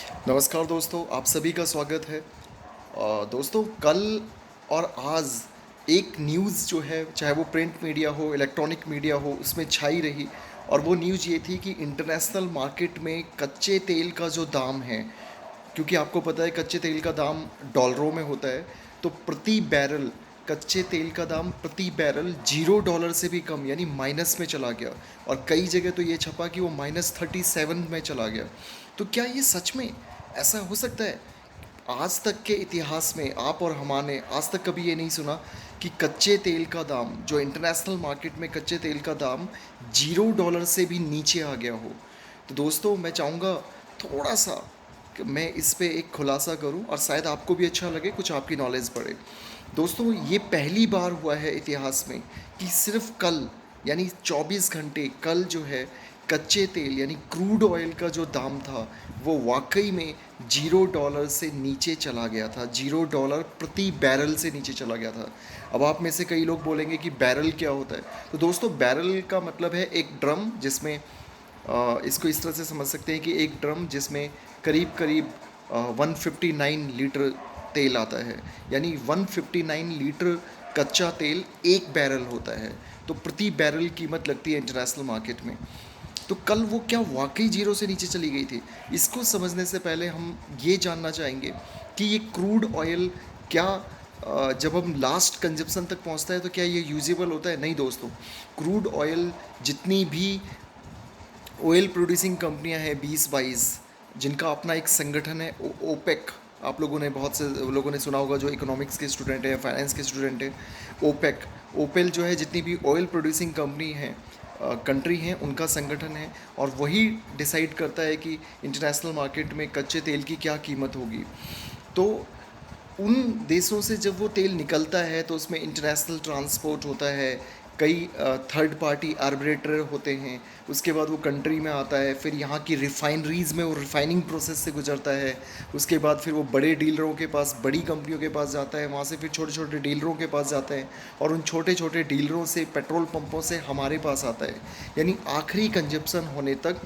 नमस्कार दोस्तों, आप सभी का स्वागत है। दोस्तों, कल और आज एक न्यूज़ जो है, चाहे वो प्रिंट मीडिया हो, इलेक्ट्रॉनिक मीडिया हो, उसमें छाई रही। और वो न्यूज़ ये थी कि इंटरनेशनल मार्केट में कच्चे तेल का जो दाम है, क्योंकि आपको पता है कच्चे तेल का दाम डॉलरों में होता है, तो प्रति बैरल कच्चे तेल का दाम प्रति बैरल $0 से भी कम यानी माइनस में चला गया। और कई जगह तो ये छपा कि वो -37 में चला गया। तो क्या ये सच में ऐसा हो सकता है? आज तक के इतिहास में आप और हमने आज तक कभी ये नहीं सुना कि कच्चे तेल का दाम, जो इंटरनेशनल मार्केट में कच्चे तेल का दाम $0 से भी नीचे आ गया हो। तो दोस्तों, मैं चाहूँगा थोड़ा सा कि मैं इस पे एक खुलासा करूं और शायद आपको भी अच्छा लगे, कुछ आपकी नॉलेज बढ़े। दोस्तों, ये पहली बार हुआ है इतिहास में कि सिर्फ कल यानी 24 घंटे कल जो है, कच्चे तेल यानी क्रूड ऑयल का जो दाम था वो वाकई में $0 से नीचे चला गया था। $0 प्रति बैरल से नीचे चला गया था। अब आप में से कई लोग बोलेंगे कि बैरल क्या होता है। तो दोस्तों, बैरल का मतलब है एक ड्रम जिसमें इसको इस तरह से समझ सकते हैं कि एक ड्रम जिसमें करीब करीब 159 लीटर तेल आता है, यानी 159 लीटर कच्चा तेल एक बैरल होता है। तो प्रति बैरल कीमत लगती है इंटरनेशनल मार्केट में। तो कल वो क्या वाकई जीरो से नीचे चली गई थी? इसको समझने से पहले हम ये जानना चाहेंगे कि ये क्रूड ऑयल क्या जब हम लास्ट कंजप्शन तक पहुंचता है तो क्या ये यूजेबल होता है? नहीं दोस्तों। क्रूड ऑयल जितनी भी ऑयल प्रोड्यूसिंग कंपनियां हैं 20-22, जिनका अपना एक संगठन है ओपेक। आप लोगों ने बहुत से लोगों ने सुना होगा जो इकोनॉमिक्स के स्टूडेंट हैं, फाइनेंस के स्टूडेंट हैं। ओपेक ओपेल जो है, जितनी भी ऑयल प्रोड्यूसिंग कंपनी हैं, कंट्री हैं, उनका संगठन है। और वही डिसाइड करता है कि इंटरनेशनल मार्केट में कच्चे तेल की क्या कीमत होगी। तो उन देशों से जब वो तेल निकलता है तो उसमें इंटरनेशनल ट्रांसपोर्ट होता है, कई थर्ड पार्टी आर्बिट्रेटर होते हैं। उसके बाद वो कंट्री में आता है, फिर यहाँ की रिफाइनरीज़ में वो रिफाइनिंग प्रोसेस से गुजरता है। उसके बाद फिर वो बड़े डीलरों के पास, बड़ी कंपनियों के पास जाता है, वहाँ से फिर छोटे छोटे डीलरों के पास जाता है, और उन छोटे छोटे डीलरों से, पेट्रोल पंपों से हमारे पास आता है। यानी आखिरी कंजप्शन होने तक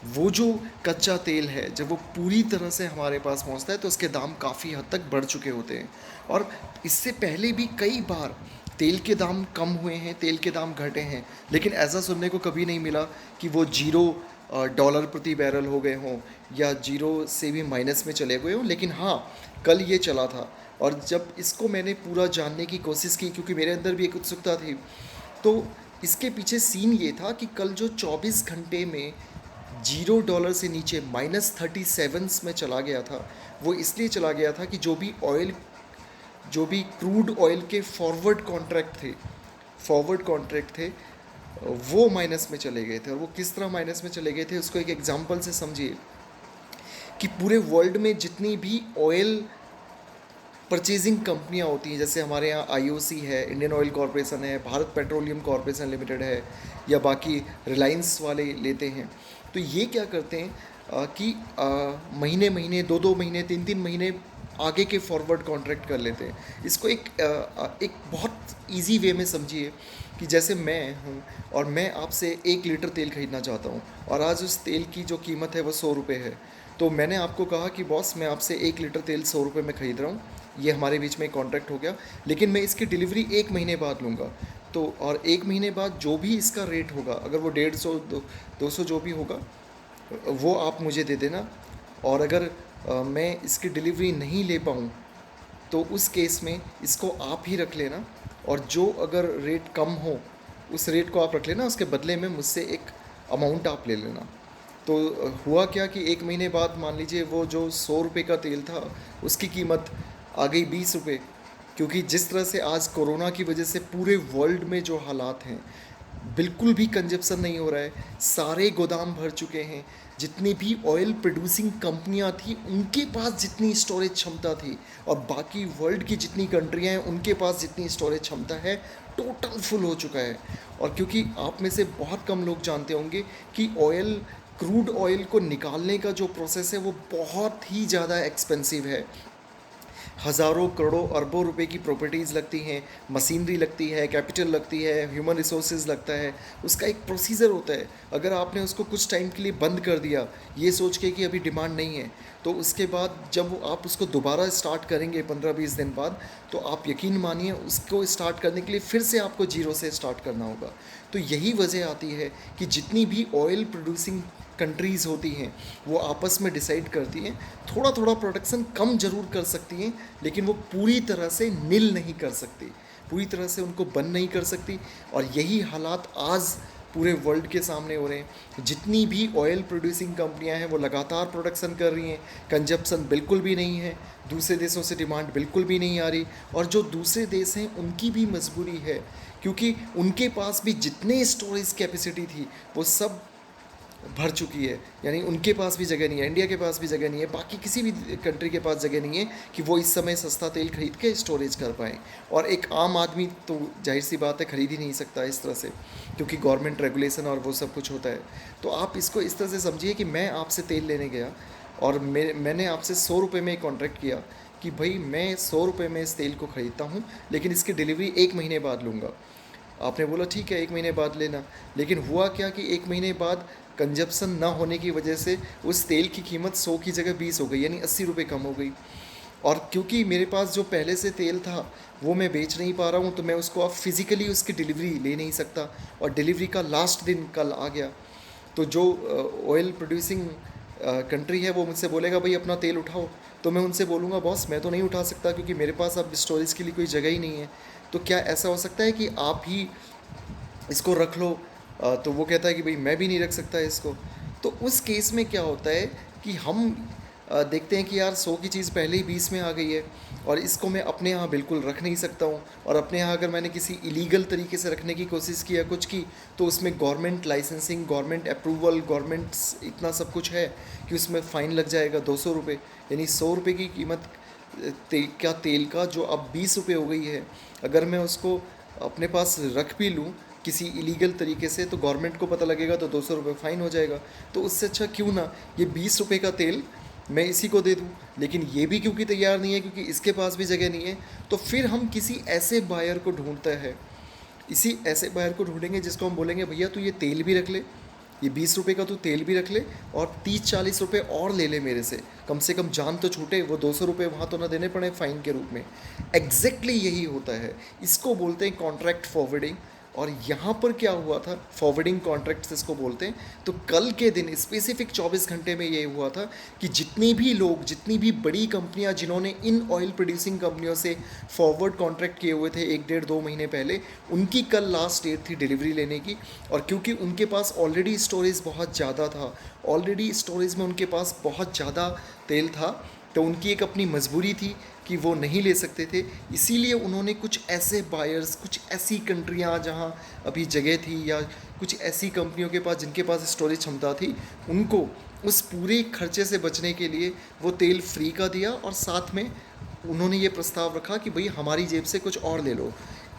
वो जो कच्चा तेल है, जब वो पूरी तरह से हमारे पास पहुंचता है तो उसके दाम काफ़ी हद तक बढ़ चुके होते हैं। और इससे पहले भी कई बार तेल के दाम कम हुए हैं, तेल के दाम घटे हैं, लेकिन ऐसा सुनने को कभी नहीं मिला कि वो $0 प्रति बैरल हो गए हों या जीरो से भी माइनस में चले गए हों। लेकिन हाँ, कल ये चला था। और जब इसको मैंने पूरा जानने की कोशिश की, क्योंकि मेरे अंदर भी एक उत्सुकता थी, तो इसके पीछे सीन ये था कि कल जो 24 घंटे में $0 से नीचे -37 में चला गया था, वो इसलिए चला गया था कि जो भी क्रूड ऑयल के फॉरवर्ड कॉन्ट्रैक्ट थे, वो माइनस में चले गए थे। और वो किस तरह माइनस में चले गए थे उसको एक एग्जांपल से समझिए कि पूरे वर्ल्ड में जितनी भी ऑयल परचेजिंग कंपनियां होती हैं, जैसे हमारे यहाँ आईओसी है, इंडियन ऑयल कॉरपोरेशन है, भारत पेट्रोलियम कॉरपोरेशन लिमिटेड है, या बाकी रिलायंस वाले लेते हैं। तो ये क्या करते हैं कि महीने महीने, 2-2 महीने, 3-3 महीने आगे के फॉरवर्ड कॉन्ट्रैक्ट कर लेते हैं। इसको एक बहुत इजी वे में समझिए कि जैसे मैं हूँ और मैं आपसे 1 लीटर तेल खरीदना चाहता हूँ, और आज उस तेल की जो कीमत है वो 100 रुपये है। तो मैंने आपको कहा कि बॉस, मैं आपसे 1 लीटर तेल 100 रुपये में ख़रीद रहा हूँ, ये हमारे बीच में एक कॉन्ट्रैक्ट हो गया, लेकिन मैं इसकी डिलीवरी 1 महीने बाद लूँगा। तो और 1 महीने बाद जो भी इसका रेट होगा, अगर वो 150, 200 जो भी होगा, वो आप मुझे दे देना। और अगर मैं इसकी डिलीवरी नहीं ले पाऊँ तो उस केस में इसको आप ही रख लेना, और जो अगर रेट कम हो उस रेट को आप रख लेना, उसके बदले में मुझसे एक अमाउंट आप ले लेना। तो हुआ क्या कि 1 महीने बाद मान लीजिए वो जो 100 रुपये का तेल था, उसकी कीमत आ गई 20 रुपये। क्योंकि जिस तरह से आज कोरोना की वजह से पूरे वर्ल्ड में जो हालात हैं, बिल्कुल भी कंजप्शन नहीं हो रहा है, सारे गोदाम भर चुके हैं। जितनी भी ऑयल प्रोड्यूसिंग कंपनियां थी, उनके पास जितनी स्टोरेज क्षमता थी, और बाकी वर्ल्ड की जितनी कंट्रियां हैं उनके पास जितनी स्टोरेज क्षमता है, टोटल फुल हो चुका है। और क्योंकि आप में से बहुत कम लोग जानते होंगे कि क्रूड ऑयल को निकालने का जो प्रोसेस है वो बहुत ही ज़्यादा एक्सपेंसिव है। हज़ारों करोड़ों अरबों रुपए की प्रॉपर्टीज़ लगती हैं, मशीनरी लगती है, कैपिटल लगती है, ह्यूमन रिसोर्सेज लगता है, उसका एक प्रोसीजर होता है। अगर आपने उसको कुछ टाइम के लिए बंद कर दिया ये सोच के कि अभी डिमांड नहीं है, तो उसके बाद जब आप उसको दोबारा स्टार्ट करेंगे 15-20 दिन बाद, तो आप यकीन मानिए उसको स्टार्ट करने के लिए फिर से आपको जीरो से स्टार्ट करना होगा। तो यही वजह आती है कि जितनी भी ऑयल प्रोड्यूसिंग कंट्रीज़ होती हैं वो आपस में डिसाइड करती हैं, थोड़ा थोड़ा प्रोडक्शन कम जरूर कर सकती हैं, लेकिन वो पूरी तरह से नील नहीं कर सकती, पूरी तरह से उनको बंद नहीं कर सकती। और यही हालात आज पूरे वर्ल्ड के सामने हो रहे हैं। जितनी भी ऑयल प्रोड्यूसिंग कंपनियां हैं वो लगातार प्रोडक्शन कर रही हैं, कंजप्शन बिल्कुल भी नहीं है, दूसरे देशों से डिमांड बिल्कुल भी नहीं आ रही। और जो दूसरे देश हैं उनकी भी मजबूरी है, क्योंकि उनके पास भी जितने स्टोरेज कैपेसिटी थी वो सब भर चुकी है, यानी उनके पास भी जगह नहीं है, इंडिया के पास भी जगह नहीं है, बाकी किसी भी कंट्री के पास जगह नहीं है कि वो इस समय सस्ता तेल खरीद के स्टोरेज कर पाएँ। और एक आम आदमी तो जाहिर सी बात है खरीद ही नहीं सकता इस तरह से, क्योंकि गवर्नमेंट रेगुलेशन और वो सब कुछ होता है। तो आप इसको इस तरह से समझिए कि मैं आपसे तेल लेने गया और मैंने आपसे 100 रुपये में एक कॉन्ट्रैक्ट किया कि भाई मैं 100 रुपये में इस तेल को ख़रीदता हूँ, लेकिन इसकी डिलीवरी 1 महीने बाद लूँगा। आपने बोला ठीक है 1 महीने बाद लेना, लेकिन हुआ क्या कि 1 महीने बाद कंजप्शन ना होने की वजह से उस तेल की कीमत 100 की जगह 20 हो गई, यानी 80 रुपये कम हो गई। और क्योंकि मेरे पास जो पहले से तेल था वो मैं बेच नहीं पा रहा हूँ, तो मैं उसको अब फिज़िकली उसकी डिलीवरी ले नहीं सकता, और डिलीवरी का लास्ट दिन कल आ गया। तो जो ऑयल प्रोड्यूसिंग कंट्री है वो मुझसे बोलेगा भाई अपना तेल उठाओ, तो मैं उनसे बोलूँगा बॉस मैं तो नहीं उठा सकता, क्योंकि मेरे पास अब स्टोरेज के लिए कोई जगह ही नहीं है। तो क्या ऐसा हो सकता है कि आप ही इसको रख लो? तो वो कहता है कि भाई मैं भी नहीं रख सकता इसको। तो उस केस में क्या होता है कि हम देखते हैं कि यार 100 की चीज़ पहले ही 20 में आ गई है, और इसको मैं अपने यहाँ बिल्कुल रख नहीं सकता हूँ। और अपने यहाँ अगर मैंने किसी इलीगल तरीके से रखने की कोशिश की या कुछ की, तो उसमें government licensing, government approval, government इतना सब कुछ है कि उसमें फ़ाइन लग जाएगा 200 रुपये। यानी 100 रुपये की कीमत तेल का जो अब 20 रुपये हो गई है, अगर मैं उसको अपने पास रख भी लूँ किसी इलीगल तरीके से, तो गवर्नमेंट को पता लगेगा तो 200 रुपये फ़ाइन हो जाएगा। तो उससे अच्छा क्यों ना ये 20 रुपये का तेल मैं इसी को दे दूँ। लेकिन ये भी क्योंकि तैयार नहीं है, क्योंकि इसके पास भी जगह नहीं है, तो फिर हम किसी ऐसे बायर को ढूंढते हैं, इसी ऐसे बायर को ढूंढेंगे जिसको हम बोलेंगे भैया तू ये तेल भी रख ले, ये 20 रुपये का तू तेल भी रख ले, और 30-40 रुपये और ले ले मेरे से कम जान तो छूटे, वो 200 रुपये वहाँ तो ना देने पड़े फ़ाइन के रूप में। एग्जैक्टली यही होता है, इसको बोलते हैं कॉन्ट्रैक्ट फॉरवर्डिंग। और यहाँ पर क्या हुआ था, फॉरवर्डिंग कॉन्ट्रैक्ट्स इसको बोलते हैं। तो कल के दिन स्पेसिफिक 24 घंटे में ये हुआ था कि जितनी भी लोग, जितनी भी बड़ी कंपनियां जिन्होंने इन ऑयल प्रोड्यूसिंग कंपनियों से फॉरवर्ड कॉन्ट्रैक्ट किए हुए थे 1-1.5-2 महीने पहले, उनकी कल लास्ट डेट थी डिलीवरी लेने की। और क्योंकि उनके पास ऑलरेडी स्टोरेज बहुत ज़्यादा था, ऑलरेडी स्टोरेज में उनके पास बहुत ज़्यादा तेल था, तो उनकी एक अपनी मजबूरी थी कि वो नहीं ले सकते थे। इसीलिए उन्होंने कुछ ऐसे बायर्स, कुछ ऐसी कंट्रियाँ जहाँ अभी जगह थी, या कुछ ऐसी कंपनियों के पास जिनके पास स्टोरेज क्षमता थी, उनको उस पूरे खर्चे से बचने के लिए वो तेल फ्री का दिया, और साथ में उन्होंने ये प्रस्ताव रखा कि भाई हमारी जेब से कुछ और ले लो।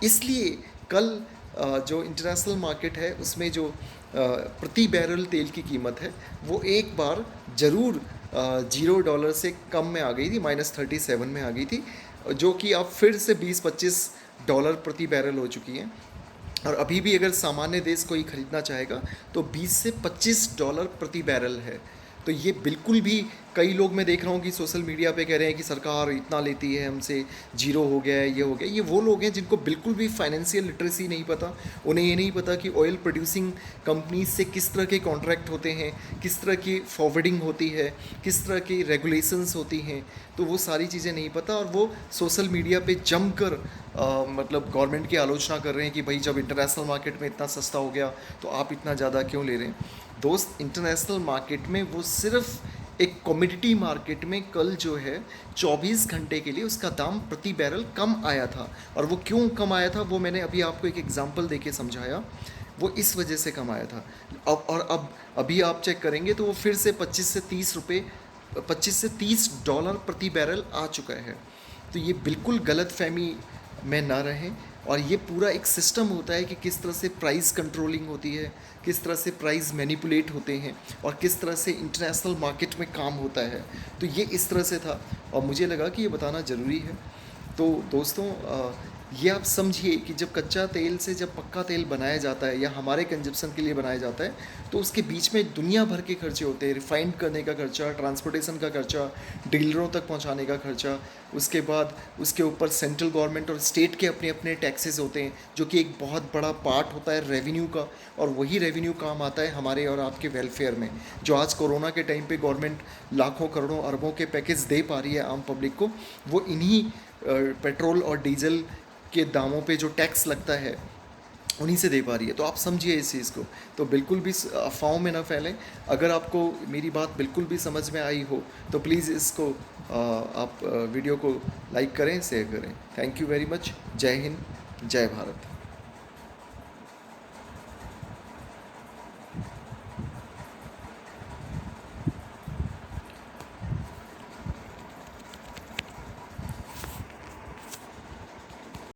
इसलिए कल जो इंटरनेशनल मार्केट है उसमें जो प्रति बैरल तेल की कीमत है वो एक बार ज़रूर $0 से कम में आ गई थी, -37 में आ गई थी, जो कि अब फिर से $20-25 प्रति बैरल हो चुकी हैं। और अभी भी अगर सामान्य देश कोई ख़रीदना चाहेगा तो $20 से $25 प्रति बैरल है। तो ये बिल्कुल भी, कई लोग मैं देख रहा हूँ कि सोशल मीडिया पे कह रहे हैं कि सरकार इतना लेती है हमसे, जीरो हो गया है, ये हो गया। ये वो लोग हैं जिनको बिल्कुल भी फाइनेंशियल लिटरेसी नहीं पता। उन्हें ये नहीं पता कि ऑयल प्रोड्यूसिंग कंपनीज से किस तरह के कॉन्ट्रैक्ट होते हैं, किस तरह की फॉरवर्डिंग होती है, किस तरह की रेगुलेशंस होती हैं। तो वो सारी चीज़ें नहीं पता, और वो सोशल मीडिया पे जमकर मतलब गवर्नमेंट की आलोचना कर रहे हैं कि भाई जब इंटरनेशनल मार्केट में इतना सस्ता हो गया तो आप इतना ज़्यादा क्यों ले रहे हैं। दोस्त, इंटरनेशनल मार्केट में वो सिर्फ एक कमोडिटी मार्केट में कल जो है 24 घंटे के लिए उसका दाम प्रति बैरल कम आया था। और वो क्यों कम आया था वो मैंने अभी आपको एक एग्जांपल देके समझाया। वो इस वजह से कम आया था। अब अभी आप चेक करेंगे तो वो फिर से 25 से 30 डॉलर प्रति बैरल आ चुका है। तो ये बिल्कुल गलत फहमी में ना रहें। और ये पूरा एक सिस्टम होता है कि किस तरह से प्राइस कंट्रोलिंग होती है, किस तरह से प्राइस मैनिपुलेट होते हैं और किस तरह से इंटरनेशनल मार्केट में काम होता है। तो ये इस तरह से था और मुझे लगा कि ये बताना ज़रूरी है। तो दोस्तों ये आप समझिए कि जब कच्चा तेल से जब पक्का तेल बनाया जाता है या हमारे कंजप्शन के लिए बनाया जाता है, तो उसके बीच में दुनिया भर के खर्चे होते हैं। रिफाइंड करने का खर्चा, ट्रांसपोर्टेशन का खर्चा, डीलरों तक पहुंचाने का खर्चा, उसके बाद उसके ऊपर सेंट्रल गवर्नमेंट और स्टेट के अपने अपने टैक्सेस होते हैं, जो कि एक बहुत बड़ा पार्ट होता है रेवेन्यू का। और वही रेवेन्यू काम आता है हमारे और आपके वेलफेयर में। जो आज कोरोना के टाइम पे गवर्नमेंट लाखों करोड़ों अरबों के पैकेज दे पा रही है आम पब्लिक को, वो इन्हीं पेट्रोल और डीजल के दामों पे जो टैक्स लगता है उन्हीं से दे पा रही है। तो आप समझिए इस चीज़ को। तो बिल्कुल भी अफवाहों में ना फैलें। अगर आपको मेरी बात बिल्कुल भी समझ में आई हो तो प्लीज़ इसको आप वीडियो को लाइक करें, शेयर करें। Thank you very much. जय हिंद, जय भारत।